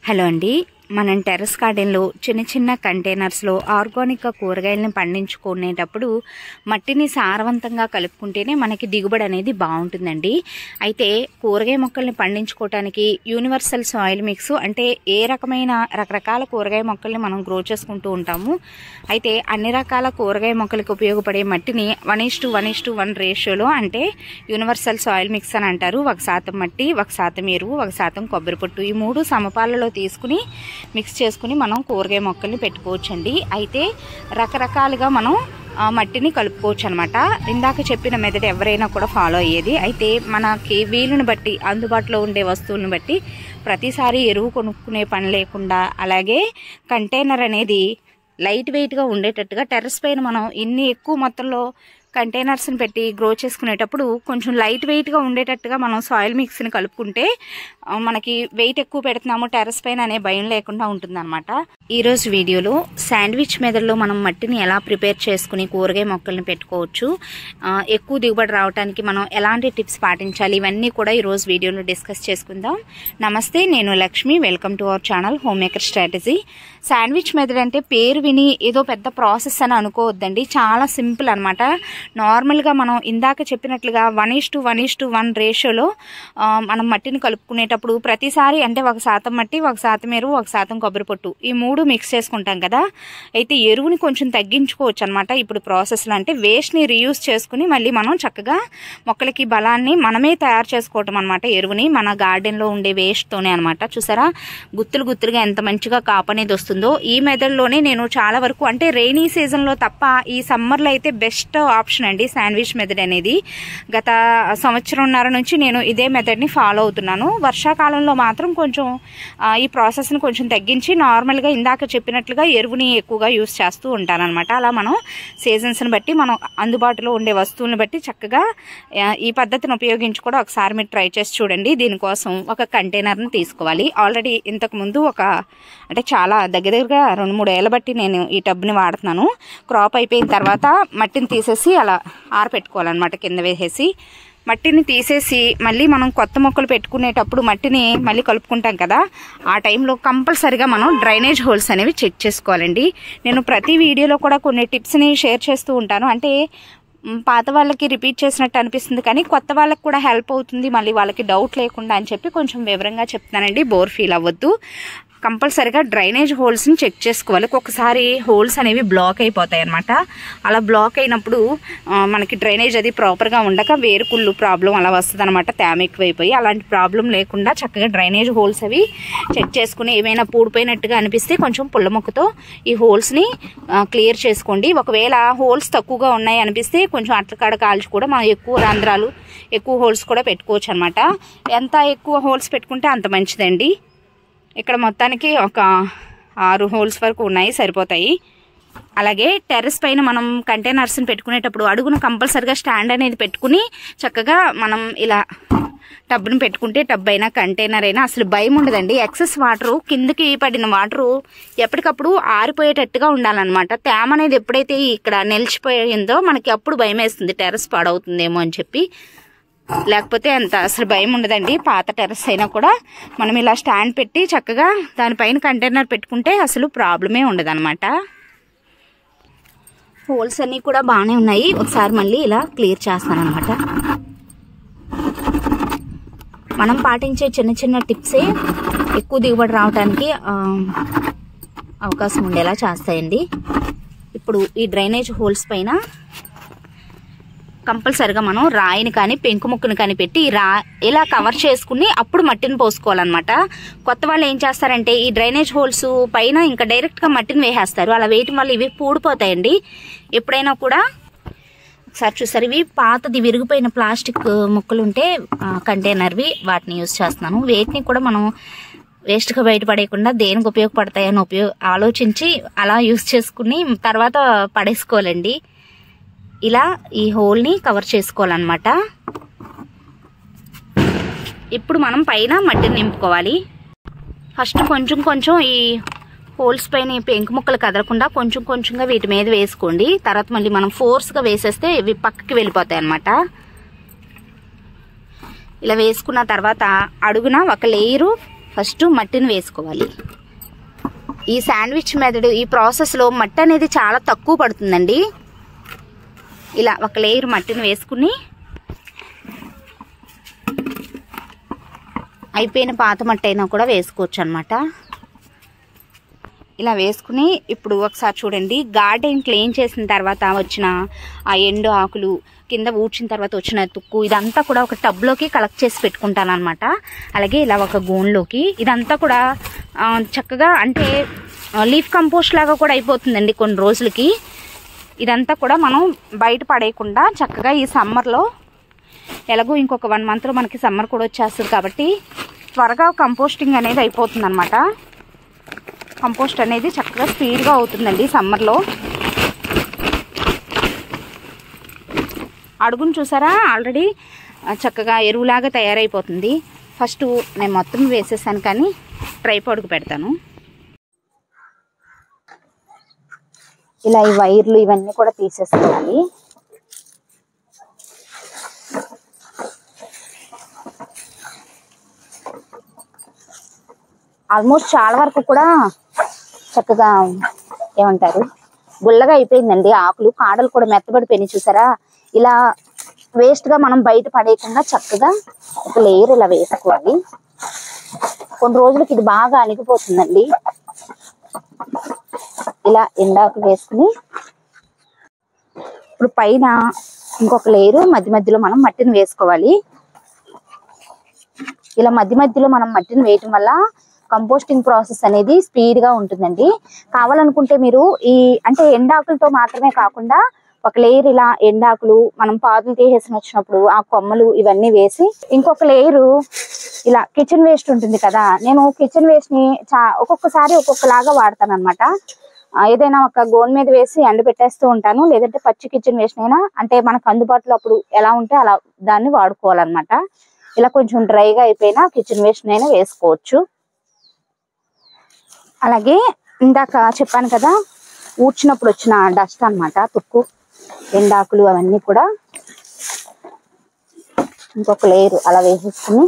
Hello అండి, మనం terrace గార్డెన్లో చిన్న చిన్న కంటైనర్స్లో ఆర్గానిక్ కూరగాయలను పండించుకునేటప్పుడు మట్టిని సారవంతంగా కలుపుకుంటేనే మనకి దిగుబడి అనేది బాగుంటుందండి. అయితే కూరగాయ మొక్కల్ని పండించుకోవటానికి యూనివర్సల్ సాయిల్ మిక్స్ అంటే ఏ రకమైన రకరకాల కూరగాయ మొక్కల్ని మనం గ్రో చేసుకుంటూ ఉంటాము. అయితే అన్ని రకాల కూరగాయ మొక్కలకు ఉపయోగపడే మట్టిని 1:1:1 రేషియోలో అంటే యూనివర్సల్ సాయిల్ మిక్స్ అని అంటారు. 1% మట్టి, 1% ఎరువు, 1% కొబ్బరి పొట్టు, ఈ 3 సమపాలలో తీసుకుని మిక్స్ చేసుకుని మనం కూరగాయ మొక్కల్ని పెట్టుకోవచ్చండి. అయితే రకరకాలుగా మనం మట్టిని కలుపుకోవచ్చు అనమాట. ఇందాక చెప్పిన మెథడ్ ఎవరైనా కూడా ఫాలో అయ్యేది. అయితే మనకి వీలుని బట్టి, అందుబాటులో ఉండే వస్తువులను బట్టి ప్రతిసారి ఎరువు కొనుక్కునే పని లేకుండా, అలాగే కంటైనర్ అనేది లైట్ వెయిట్గా ఉండేటట్టుగా టెర్రస్ పైన మనం ఇన్ని ఎక్కువ మొత్తంలో కంటైనర్స్ని పెట్టి గ్రో చేసుకునేటప్పుడు కొంచెం లైట్ వెయిట్గా ఉండేటట్టుగా మనం సాయిల్ మిక్స్ని కలుపుకుంటే మనకి వెయిట్ ఎక్కువ పెడుతున్నాము టెర్రస్ పైన అనే భయం లేకుండా ఉంటుందన్నమాట. ఈరోజు వీడియోలో శాండ్విచ్ మెథడ్లో మనం మట్టిని ఎలా ప్రిపేర్ చేసుకుని కూరగాయ మొక్కల్ని పెట్టుకోవచ్చు, ఎక్కువ దిగుబడి రావడానికి మనం ఎలాంటి టిప్స్ పాటించాలి, ఇవన్నీ కూడా ఈరోజు వీడియోలో డిస్కస్ చేసుకుందాం. నమస్తే, నేను Lakshmi. Welcome to our channel home maker strategy. Sandwich method అంటే పేరు విని ఏదో పెద్ద ప్రాసెస్ అని అనుకోవద్దండి. చాలా సింపుల్ అనమాట. నార్మల్గా మనం ఇందాక చెప్పినట్లుగా 1:1:1 రేషియోలో మనం మట్టిని కలుపుకునేటప్పుడు ప్రతిసారి అంటే 1% మట్టి, 1% ఎరువు, 1% కొబ్బరి పొట్టు, ఈ 3 మిక్స్ చేసుకుంటాం కదా. అయితే ఎరువుని కొంచెం తగ్గించుకోవచ్చు అనమాట. ఇప్పుడు ప్రాసెస్లో అంటే వేస్ట్ని రీయూజ్ చేసుకుని మళ్ళీ మనం చక్కగా మొక్కలకి బలాన్ని మనమే తయారు చేసుకోవటం అనమాట. ఎరువుని మన గార్డెన్లో ఉండే వేస్ట్తోనే అనమాట. చూసారా గుత్తులు గుత్తులుగా ఎంత మంచిగా కాపు అనేది వస్తుందో. ఈ మెథడ్లోనే నేను చాలా వరకు అంటే రెయినీ సీజన్లో తప్ప ఈ సమ్మర్లో అయితే బెస్ట్ ఆప్షన్ అండి శాండ్విచ్ మెథడ్ అనేది. గత సంవత్సరంన్నర నుంచి నేను ఇదే మెథడ్ని ఫాలో అవుతున్నాను. వర్షాకాలంలో మాత్రం కొంచెం ఈ ప్రాసెస్ని కొంచెం తగ్గించి నార్మల్గా ఇందాక చెప్పినట్లుగా ఎరువుని ఎక్కువగా యూస్ చేస్తూ ఉంటానన్నమాట. అలా మనం సీజన్స్ని బట్టి మనం అందుబాటులో ఉండే వస్తువులను బట్టి చక్కగా ఈ పద్ధతిని ఉపయోగించి కూడా ఒకసారి మీరు ట్రై చేసి చూడండి. దీనికోసం ఒక కంటైనర్ని తీసుకోవాలి. ఆల్రెడీ ఇంతకుముందు అంటే చాలా దగ్గరగా 2-3 ఏళ్ళ బట్టి నేను ఈ టబ్ని వాడుతున్నాను. క్రాప్ అయిపోయిన తర్వాత మట్టిని తీసేసి అలా ఆరపెట్టుకోవాలన్నమాట. కింద వేసేసి మట్టిని తీసేసి మళ్ళీ మనం కొత్త మొక్కలు పెట్టుకునేటప్పుడు మట్టిని మళ్ళీ కలుపుకుంటాం కదా, ఆ టైంలో కంపల్సరిగా మనం డ్రైనేజ్ హోల్స్ అనేవి చెక్ చేసుకోవాలండి. నేను ప్రతి వీడియోలో కూడా కొన్ని టిప్స్ని షేర్ చేస్తూ ఉంటాను. అంటే పాత వాళ్ళకి రిపీట్ చేసినట్టు అనిపిస్తుంది, కానీ కొత్త వాళ్ళకి కూడా హెల్ప్ అవుతుంది, మళ్ళీ వాళ్ళకి డౌట్ లేకుండా అని చెప్పి కొంచెం వివరంగా చెప్తానండి. బోర్ ఫీల్ అవ్వద్దు. కంపల్సరిగా డ్రైనేజ్ హోల్స్ని చెక్ చేసుకోవాలి. ఒక్కొక్కసారి హోల్స్ అనేవి బ్లాక్ అయిపోతాయి అనమాట. అలా బ్లాక్ అయినప్పుడు మనకి డ్రైనేజ్ అది ప్రాపర్గా ఉండక వేరుకుళ్ళు ప్రాబ్లం అలా వస్తుంది అనమాట. తేమ ఎక్కువైపోయి అలాంటి ప్రాబ్లం లేకుండా చక్కగా డ్రైనేజ్ హోల్స్ అవి చెక్ చేసుకుని ఏమైనా పూడిపోయినట్టుగా అనిపిస్తే కొంచెం పుల్ల మొక్కతో ఈ హోల్స్ని క్లియర్ చేసుకోండి. ఒకవేళ హోల్స్ తక్కువగా ఉన్నాయి అనిపిస్తే కొంచెం అట్లకాడ కాల్చి కూడా మనం ఎక్కువ రంధ్రాలు, ఎక్కువ హోల్స్ కూడా పెట్టుకోవచ్చు అనమాట. ఎంత ఎక్కువ హోల్స్ పెట్టుకుంటే అంత మంచిదండి. ఇక్కడ మొత్తానికి ఒక 6 హోల్స్ వరకు ఉన్నాయి, సరిపోతాయి. అలాగే టెర్రస్ పైన మనం కంటైనర్స్ని పెట్టుకునేటప్పుడు అడుగున కంపల్సరిగా స్టాండ్ అనేది పెట్టుకుని చక్కగా మనం ఇలా టబ్ని పెట్టుకుంటే టబ్ అయినా కంటైనర్ అయినా అసలు భయం ఉండదండి. ఎక్సెస్ వాటరు, కిందకి పడిన వాటరు ఎప్పటికప్పుడు ఆరిపోయేటట్టుగా ఉండాలన్నమాట. తేమ అనేది ఎప్పుడైతే ఇక్కడ నిలిచిపోయిందో మనకి అప్పుడు భయం వేస్తుంది టెర్రస్ పాడవుతుందేమో అని చెప్పి. లేకపోతే అంత అసలు భయం ఉండదండి. పాత టెర్రస్ అయినా కూడా మనం ఇలా స్టాండ్ పెట్టి చక్కగా దానిపైన కంటైనర్ పెట్టుకుంటే అసలు ప్రాబ్లమే ఉండదు అనమాట. హోల్స్ అన్నీ కూడా బాగానే ఉన్నాయి. ఒకసారి మళ్ళీ ఇలా క్లియర్ చేస్తాను అనమాట. మనం పాటించే చిన్న చిన్న టిప్సే ఎక్కువ దిగుబడి రావడానికి అవకాశం ఉండేలా చేస్తాయండి. ఇప్పుడు ఈ డ్రైనేజ్ హోల్స్ పైన కంపల్సరిగా మనం రాయిని కానీ పెంకు ముక్కుని కానీ పెట్టి ఇలా కవర్ చేసుకుని అప్పుడు మట్టిని పోసుకోవాలన్నమాట. కొత్త వాళ్ళు ఏం చేస్తారంటే ఈ డ్రైనేజ్ హోల్స్ పైన ఇంకా డైరెక్ట్గా మట్టిని వేసేస్తారు. అలా వేయటం వల్ల ఇవి పూడిపోతాయండి. ఎప్పుడైనా కూడా ఒకసారి చూసారు, ఇవి పాతది విరిగిపోయిన ప్లాస్టిక్ ముక్కలు ఉంటే కంటైనర్వి, వాటిని యూజ్ చేస్తున్నాను. వేటిని కూడా మనం వేస్ట్గా బయటపడేయకుండా దేనికి ఉపయోగపడతాయని ఆలోచించి అలా యూజ్ చేసుకుని తర్వాత పడేసుకోవాలండి. ఇలా ఈ హోల్ని కవర్ చేసుకోవాలన్నమాట. ఇప్పుడు మనం పైన మట్టిని నింపుకోవాలి. ఫస్ట్ కొంచెం కొంచెం ఈ హోల్స్ పైన పెంకు ముక్కలు కదలకుండా కొంచెం కొంచెంగా వీటి మీద వేసుకోండి. తర్వాత మళ్ళీ మనం ఫోర్స్గా వేసేస్తే ఇవి పక్కకి వెళ్ళిపోతాయి అన్నమాట. ఇలా వేసుకున్న తర్వాత అడుగున ఒక లేయరు ఫస్ట్ మట్టిని వేసుకోవాలి. ఈ శాండ్విచ్ మెథడ్ ఈ ప్రాసెస్లో మట్టి అనేది చాలా తక్కువ పడుతుందండి. ఇలా ఒక లేయర్ మట్టిని వేసుకుని అయిపోయిన పాత మట్టి అయినా కూడా వేసుకోవచ్చు అనమాట. ఇలా వేసుకుని ఇప్పుడు ఒకసారి చూడండి, గార్డెన్ క్లీన్ చేసిన తర్వాత వచ్చిన ఆ ఎండు ఆకులు, కింద ఊడ్చిన తర్వాత వచ్చిన తుక్కు ఇదంతా కూడా ఒక టబ్లోకి కలెక్ట్ చేసి పెట్టుకుంటాను అనమాట. అలాగే ఇలా ఒక గోన్లోకి ఇదంతా కూడా చక్కగా అంటే లీఫ్ కంపోస్ట్ లాగా కూడా అయిపోతుందండి కొన్ని రోజులకి. ఇదంతా కూడా మనం బయట పడేయకుండా చక్కగా ఈ సమ్మర్లో, ఎలాగో ఇంకొక 1 మంత్లో మనకి సమ్మర్ కూడా వచ్చేస్తుంది కాబట్టి త్వరగా కంపోస్టింగ్ అనేది అయిపోతుంది అనమాట. కంపోస్ట్ అనేది చక్కగా స్పీడ్గా అవుతుందండి సమ్మర్లో. అడుగును చూసారా, ఆల్రెడీ చక్కగా ఎరువులాగా తయారైపోతుంది. ఫస్ట్ నేను మొత్తం వేసేసాను, కానీ ట్రైపాడ్కి పెడతాను. ఇలా ఈ వైర్లు ఇవన్నీ కూడా తీసేసుకోవాలి. ఆల్మోస్ట్ చాలా వరకు కూడా చక్కగా ఏమంటారు గుల్లగా అయిపోయిందండి. ఆకులు కాడలు కూడా మెత్తబడిపోయినాయి చూసారా. ఇలా వేస్ట్గా మనం బయట పడేయకుండా చక్కగా ఒక లేయర్ ఇలా వేసుకోవాలి. కొన్ని రోజులకి ఇది బాగా అణిగిపోతుందండి. ఇలా ఎండాకు వేసుకుని ఇప్పుడు పైన ఇంకొక లేయరు మధ్య మధ్యలో మనం మట్టిని వేసుకోవాలి. ఇలా మధ్య మధ్యలో మనం మట్టిని వేయటం వల్ల కంపోస్టింగ్ ప్రాసెస్ అనేది స్పీడ్గా ఉంటుందండి. కావాలనుకుంటే మీరు ఈ అంటే ఎండాకులతో మాత్రమే కాకుండా ఒక లేయర్ ఇలా ఎండాకులు మనం పాదులు తీసేసి వచ్చినప్పుడు ఆ కొమ్మలు ఇవన్నీ వేసి, ఇంకొక లేయరు ఇలా కిచెన్ వేస్ట్ ఉంటుంది కదా, నేను కిచెన్ వేస్ట్ ని ఒక్కొక్కసారి ఒక్కొక్కలాగా వాడతాను అనమాట. ఏదైనా ఒక గోన్ మీద వేసి ఎండ పెట్టేస్తూ ఉంటాను, లేదంటే పచ్చి కిచెన్ వేస్ట్ అయినా అంటే మనకు అందుబాటులో అప్పుడు ఎలా ఉంటే అలా దాన్ని వాడుకోవాలన్నమాట. ఇలా కొంచెం డ్రైగా అయిపోయినా కిచెన్ వేస్ట్ అయినా వేసుకోవచ్చు. అలాగే ఇందాక చెప్పాను కదా, ఊడ్చినప్పుడు వచ్చిన డస్ట్ అన్నమాట, తుక్కు, ఎండాకులు అవన్నీ కూడా ఇంకొక లేయర్ అలా వేసేసుకుని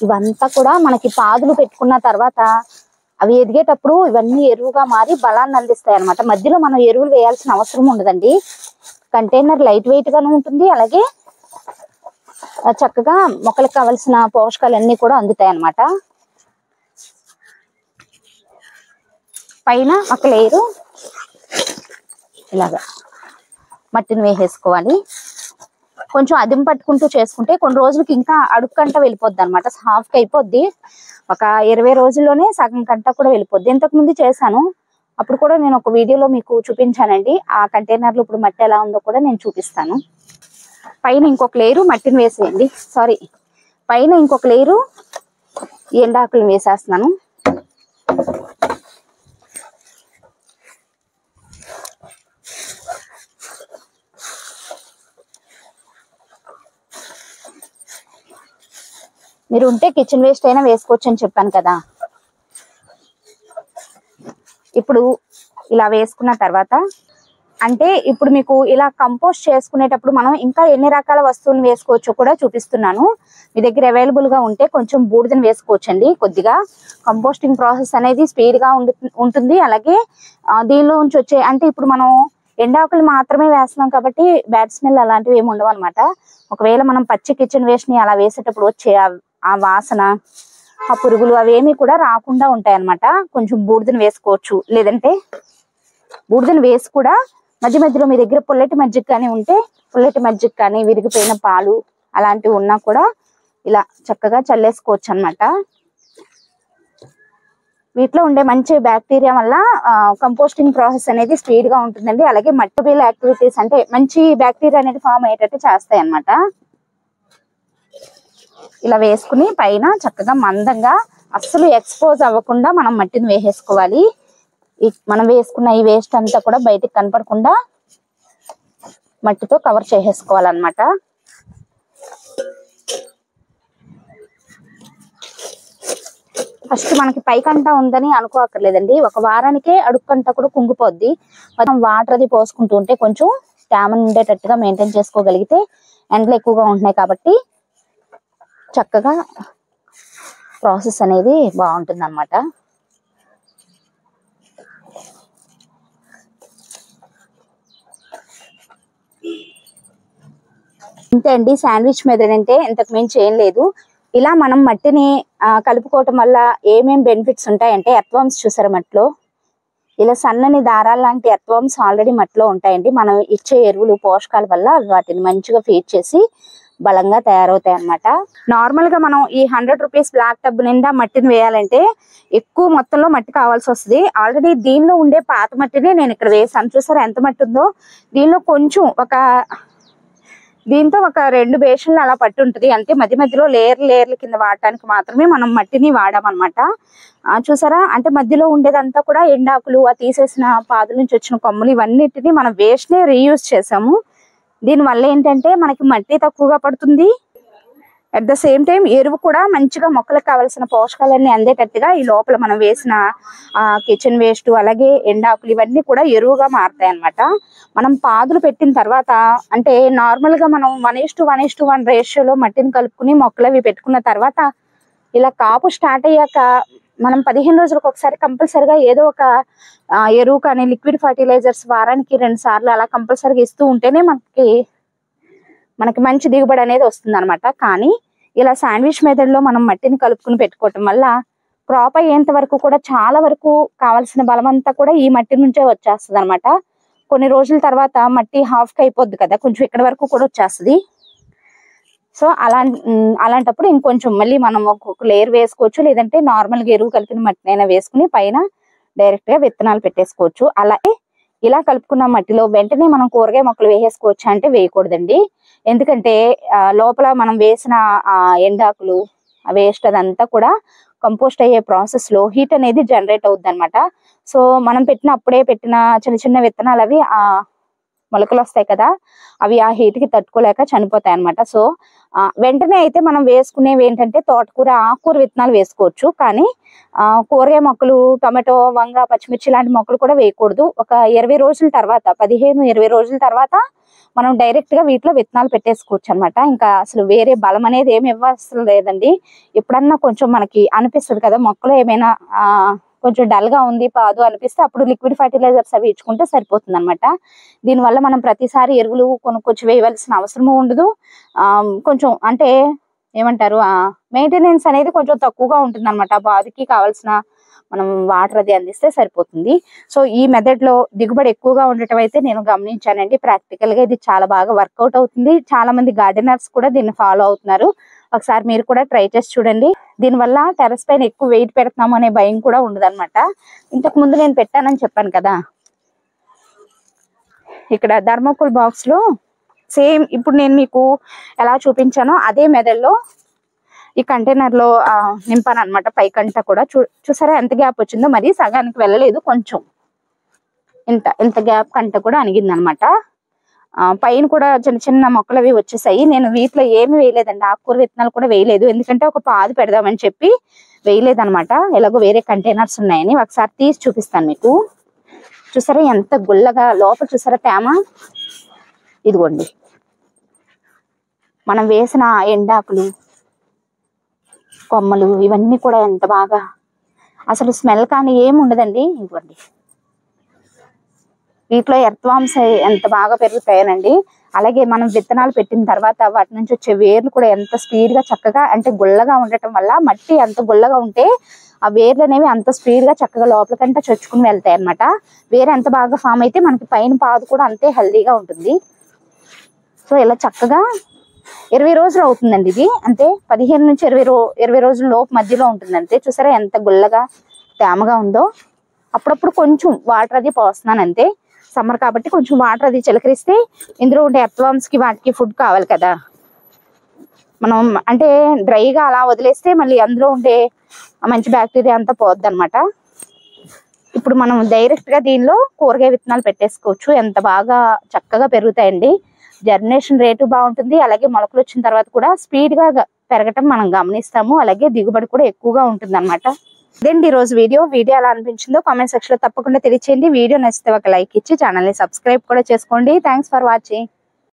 ఇవంతా కూడా మనకి పాదులు పెట్టుకున్న తర్వాత అవి ఎదిగేటప్పుడు ఇవన్నీ ఎరువుగా మారి బలాన్ని అందిస్తాయి అనమాట. మధ్యలో మనం ఎరువులు వేయాల్సిన అవసరం ఉండదండి. కంటైనర్ లైట్ వెయిట్ గాను ఉంటుంది, అలాగే చక్కగా మొక్కలకు కావలసిన పోషకాలన్నీ కూడా అందుతాయి అన్నమాట. పైన ఒక లేయరు ఇలాగా మట్టిని వేసేసుకోవాలి. కొంచెం అదిం పట్టుకుంటూ చేసుకుంటే కొన్ని రోజులకి ఇంకా అడుగు కంట వెళ్ళిపోద్ది అనమాట. హాఫ్కి అయిపోద్ది, ఒక 20 రోజుల్లోనే సగం కంట కూడా వెళ్ళిపోద్ది. ఇంతకుముందు చేశాను, అప్పుడు కూడా నేను ఒక వీడియోలో మీకు చూపించానండి. ఆ కంటైనర్లో ఇప్పుడు మట్టి ఎలా ఉందో కూడా నేను చూపిస్తాను. పైన ఇంకొక లేయరు మట్టిని వేసేయండి, సారీ పైన ఇంకొక లేయరు ఎండాకులు వేసేస్తున్నాను. మీరు ఉంటే కిచెన్ వేస్ట్ అయినా వేసుకోవచ్చు అని చెప్పాను కదా. ఇప్పుడు ఇలా వేసుకున్న తర్వాత అంటే ఇప్పుడు మీకు ఇలా కంపోస్ట్ చేసుకునేటప్పుడు మనం ఇంకా ఎన్ని రకాల వస్తువులు వేసుకోవచ్చో కూడా చూపిస్తున్నాను. మీ దగ్గర అవైలబుల్ గా ఉంటే కొంచెం బూడిదని వేసుకోవచ్చండి. కొద్దిగా కంపోస్టింగ్ ప్రాసెస్ అనేది స్పీడ్ గా ఉంటుంది. అలాగే దీనిలో నుంచి వచ్చే అంటే ఇప్పుడు మనం ఎండాకులు మాత్రమే వేస్తున్నాం కాబట్టి బ్యాడ్ స్మెల్ అలాంటివి ఏమి ఉండవు అనమాట. ఒకవేళ మనం పచ్చి కిచెన్ వేస్ట్ ని అలా వేసేటప్పుడు వచ్చే ఆ వాసన, ఆ పురుగులు అవేమి కూడా రాకుండా ఉంటాయి అన్నమాట. కొంచెం బూడిదని వేసుకోవచ్చు, లేదంటే బూడిదని వేసి కూడా మధ్య మధ్యలో మీ దగ్గర పుల్లటి మజ్జిగ కానీ ఉంటే పుల్లటి మజ్జిగ కానీ, విరిగిపోయిన పాలు అలాంటివి ఉన్నా కూడా ఇలా చక్కగా చల్లేసుకోవచ్చు అన్నమాట. వీటిలో ఉండే మంచి బ్యాక్టీరియా వల్ల కంపోస్టింగ్ ప్రాసెస్ అనేది స్పీడ్ గా ఉంటుందండి. అలాగే మల్టిపుల్ యాక్టివిటీస్ అంటే మంచి బ్యాక్టీరియా అనేది ఫామ్ అయ్యేటట్టు చేస్తాయి అన్నమాట. ఇలా వేసుకుని పైన చక్కగా మందంగా అస్సలు ఎక్స్పోజ్ అవ్వకుండా మనం మట్టిని వేసేసుకోవాలి. మనం వేసుకున్న ఈ వేస్ట్ అంతా కూడా బయటికి కనపడకుండా మట్టితో కవర్ చేసేసుకోవాలన్నమాట. ఫస్ట్ మనకి పైకంట ఉందని అనుకోకర్లేదండి. ఒక వారానికే అడుక్కంట కూడా కుంగిపోద్ది. మనం వాటర్ అది పోసుకుంటూ ఉంటే కొంచెం తేమ ఉండేటట్టుగా మెయింటైన్ చేసుకోగలిగితే ఎండలు ఎక్కువగా ఉంటున్నాయి కాబట్టి చక్కగా ప్రాసెస్ అనేది బాగుంటుంది అన్నమాట. ఇంతే అండి శాండ్విచ్ మెథడ్ అంటే ఇంతకు మించి ఏం లేదు. ఇలా మనం మట్టిని కలుపుకోవటం వల్ల ఏమేం బెనిఫిట్స్ ఉంటాయంటే ఎర్త్వార్మ్స్ చూసారా మట్టిలో ఇలా సన్నని దారాలు లాంటి ఎర్త్వార్మ్స్ ఆల్రెడీ మట్టిలో ఉంటాయండి. మనం ఇచ్చే ఎరువులు పోషకాల వల్ల వాటిని మంచిగా ఫీడ్ చేసి బలంగా తయారవుతాయి అన్నమాట. నార్మల్ గా మనం ఈ 100 రూపీస్ బ్లాక్ టబ్ నిండా మట్టిని వేయాలంటే ఎక్కువ మొత్తంలో మట్టి కావాల్సి వస్తుంది. ఆల్రెడీ దీనిలో ఉండే పాత మట్టిని నేను ఇక్కడ వేసాను. చూసారా ఎంత మట్టి ఉందో. దీనిలో కొంచెం దీంతో ఒక 2 బేషన్లు అలా పట్టి ఉంటుంది అంతే. మధ్య మధ్యలో లేయర్ల కింద వాడటానికి మాత్రమే మనం మట్టిని వాడామన్నమాట. చూసారా అంటే మధ్యలో ఉండేదంతా కూడా ఎండాకులు తీసేసిన పాదుల నుంచి వచ్చిన కొమ్మలు ఇవన్నిటిని మనం వేస్ట్ ని రీయూజ్ చేసాము. దీనివల్ల ఏంటంటే మనకి మట్టి తక్కువగా పడుతుంది. అట్ ద సేమ్ టైం ఎరువు కూడా మంచిగా మొక్కలకు కావాల్సిన పోషకాలన్నీ అందేటట్టుగా ఈ లోపల మనం వేసిన కిచెన్ వేస్ట్ అలాగే ఎండాకులు ఇవన్నీ కూడా ఎరువుగా మారుతాయి అన్నమాట. మనం పాదులు పెట్టిన తర్వాత అంటే నార్మల్ గా మనం 1:1:1 రేషియోలో మట్టిని కలుపుకుని మొక్కలు అవి పెట్టుకున్న తర్వాత ఇలా కాపు స్టార్ట్ అయ్యాక మనం 15 రోజులకు ఒకసారి కంపల్సరిగా ఏదో ఒక ఎరువు కానీ లిక్విడ్ ఫర్టిలైజర్స్ వారానికి 2 సార్లు అలా కంపల్సరిగా ఇస్తూ ఉంటేనే మనకి మంచి దిగుబడి అనేది వస్తుంది అనమాట. కానీ ఇలా శాండ్విచ్ మెథడ్ లో మనం మట్టిని కలుపుకుని పెట్టుకోవటం వల్ల క్రాప్ అయ్యేంత వరకు కూడా చాలా వరకు కావాల్సిన బలం అంతా కూడా ఈ మట్టి నుంచే వచ్చేస్తుంది అనమాట. కొన్ని రోజుల తర్వాత మట్టి హాఫ్కి అయిపోద్ది కదా, కొంచెం ఇక్కడ వరకు కూడా వచ్చేస్తుంది. సో అలాంటప్పుడు ఇంకొంచెం మళ్ళీ మనం ఒక్కొక్క లేయర్ వేసుకోవచ్చు, లేదంటే నార్మల్గా ఎరువు కలిపిన మట్టినైనా వేసుకుని పైన డైరెక్ట్ గా విత్తనాలు పెట్టేసుకోవచ్చు. అలాగే ఇలా కలుపుకున్న మట్టిలో వెంటనే మనం కూరగాయ మొక్కలు వేసేసుకోవచ్చు అంటే వేయకూడదండి. ఎందుకంటే లోపల మనం వేసిన ఎండాకులు వేస్ట్ అదంతా కూడా కంపోస్ట్ అయ్యే ప్రాసెస్ లో హీట్ అనేది జనరేట్ అవుద్ది అనమాట. సో మనం అప్పుడే పెట్టిన చిన్న చిన్న విత్తనాలు అవి మొలకలు వస్తాయి కదా, అవి ఆ హీట్ కి తట్టుకోలేక చనిపోతాయి అనమాట. సో వెంటనే అయితే మనం వేసుకునేవి ఏంటంటే తోటకూర ఆకుకూర విత్తనాలు వేసుకోవచ్చు. కానీ కూరగాయ మొక్కలు టొమాటో వంగ పచ్చిమిర్చి లాంటి మొక్కలు కూడా వేయకూడదు. ఒక 20 రోజుల తర్వాత 15-20 రోజుల తర్వాత మనం డైరెక్ట్ గా వీటిలో విత్తనాలు పెట్టేసుకోవచ్చు అనమాట. ఇంకా అసలు వేరే బలం అనేది ఏమి ఇవ్వాల్సిన లేదండి. ఎప్పుడన్నా కొంచెం మనకి అనిపిస్తుంది కదా మొక్కలు ఏమైనా కొంచెం డల్ గా ఉంది పాదు అనిపిస్తే అప్పుడు లిక్విడ్ ఫర్టిలైజర్స్ అవి ఇచ్చుకుంటే సరిపోతుంది అనమాట. దీనివల్ల మనం ప్రతిసారి ఎరువులు కొనుక్కొచ్చి వేయవలసిన అవసరం ఉండదు. కొంచెం అంటే ఏమంటారు మెయింటెనెన్స్ అనేది కొంచెం తక్కువగా ఉంటుంది అనమాట. బాధకి కావాల్సిన మనం వాటర్ అది అందిస్తే సరిపోతుంది. సో ఈ మెథడ్ లో దిగుబడి ఎక్కువగా ఉండటం అయితే నేను గమనించానండి. ప్రాక్టికల్ గా ఇది చాలా బాగా వర్కౌట్ అవుతుంది. చాలా మంది గార్డెనర్స్ కూడా దీన్ని ఫాలో అవుతున్నారు. ఒకసారి మీరు కూడా ట్రై చేసి చూడండి. దీనివల్ల టెర్రస్ పైన ఎక్కువ వెయిట్ పెడతాము అనే భయం కూడా ఉండదు అనమాట. ఇంతకు ముందు నేను పెట్టానని చెప్పాను కదా, ఇక్కడ థర్మోకోల్ బాక్స్ లో సేమ్ ఇప్పుడు నేను మీకు ఎలా చూపించానో అదే మెథడ్ లో ఈ కంటైనర్ లో నింపాను అనమాట. పైకంట కూడా చూసారా ఎంత గ్యాప్ వచ్చిందో, మరి సగానికి వెళ్ళలేదు, కొంచెం ఇంత గ్యాప్ కంట కూడా అణిగింది అనమాట. పైన కూడా చిన్న చిన్న మొక్కలు అవి వచ్చేసాయి. నేను వీటిలో ఏమి వేయలేదండి, ఆకుకూర విత్తనాలు కూడా వేయలేదు. ఎందుకంటే ఒక పాదు పెడదామని చెప్పి వేయలేదనమాట. ఎలాగో వేరే కంటైనర్స్ ఉన్నాయని ఒకసారి తీసి చూపిస్తాను మీకు. చూసారా ఎంత గుల్లగా లోపల, చూసారా తేమ. ఇదిగోండి మనం వేసిన ఎండాకులు కొమ్మలు ఇవన్నీ కూడా ఎంత బాగా, అసలు స్మెల్ కానీ ఏమి ఉండదండి. ఇదిగోండి వీటిలో ఎర్త్వార్మ్స్ ఎంత బాగా పెరుగుతాయనండి. అలాగే మనం విత్తనాలు పెట్టిన తర్వాత వాటి నుంచి వచ్చే వేర్లు కూడా ఎంత స్పీడ్ గా చక్కగా, అంటే గుల్లగా ఉండటం వల్ల మట్టి అంత గుల్లగా ఉంటే ఆ వేర్లు అనేవి అంత స్పీడ్ గా చక్కగా లోపలికంటే చొచ్చుకుని వెళ్తాయి అనమాట. వేరు ఎంత బాగా ఫామ్ అయితే మనకి పైన పాదు కూడా అంతే హెల్దీగా ఉంటుంది. సో ఇలా చక్కగా 20 రోజులు అవుతుందండి ఇది. అంటే 15 నుంచి 20 రోజుల లోపు మధ్యలో ఉంటుంది అంతే. చూసారా ఎంత గుల్లగా తేమగా ఉందో. అప్పుడప్పుడు కొంచెం వాటర్ అది పోస్తున్నాను అంతే. సమ్మర్ కాబట్టి కొంచెం వాటర్ అది చిలకరిస్తే ఇందులో ఉండే ఎర్త్వార్మ్స్ కి వాటికి ఫుడ్ కావాలి కదా. మనం అంటే డ్రైగా అలా వదిలేస్తే మళ్ళీ అందులో ఉండే మంచి బ్యాక్టీరియా అంతా పోద్ది అనమాట. ఇప్పుడు మనం డైరెక్ట్ గా దీనిలో కూరగాయ విత్తనాలు పెట్టేసుకోవచ్చు. ఎంత బాగా చక్కగా పెరుగుతాయండి. జర్మినేషన్ రేటు బాగుంటుంది. అలాగే మొలకలు వచ్చిన తర్వాత కూడా స్పీడ్ గా పెరగటం మనం గమనిస్తాము. అలాగే దిగుబడి కూడా ఎక్కువగా ఉంటుంది అనమాట. ఇదండి ఈరోజు వీడియో ఎలా అనిపించిందో కామెంట్ సెక్షన్ లో తప్పకుండా తెలియచేయండి. వీడియో నచ్చితే ఒక లైక్ ఇచ్చి ఛానల్ ని సబ్స్క్రైబ్ కూడా చేసుకోండి. Thanks for watching.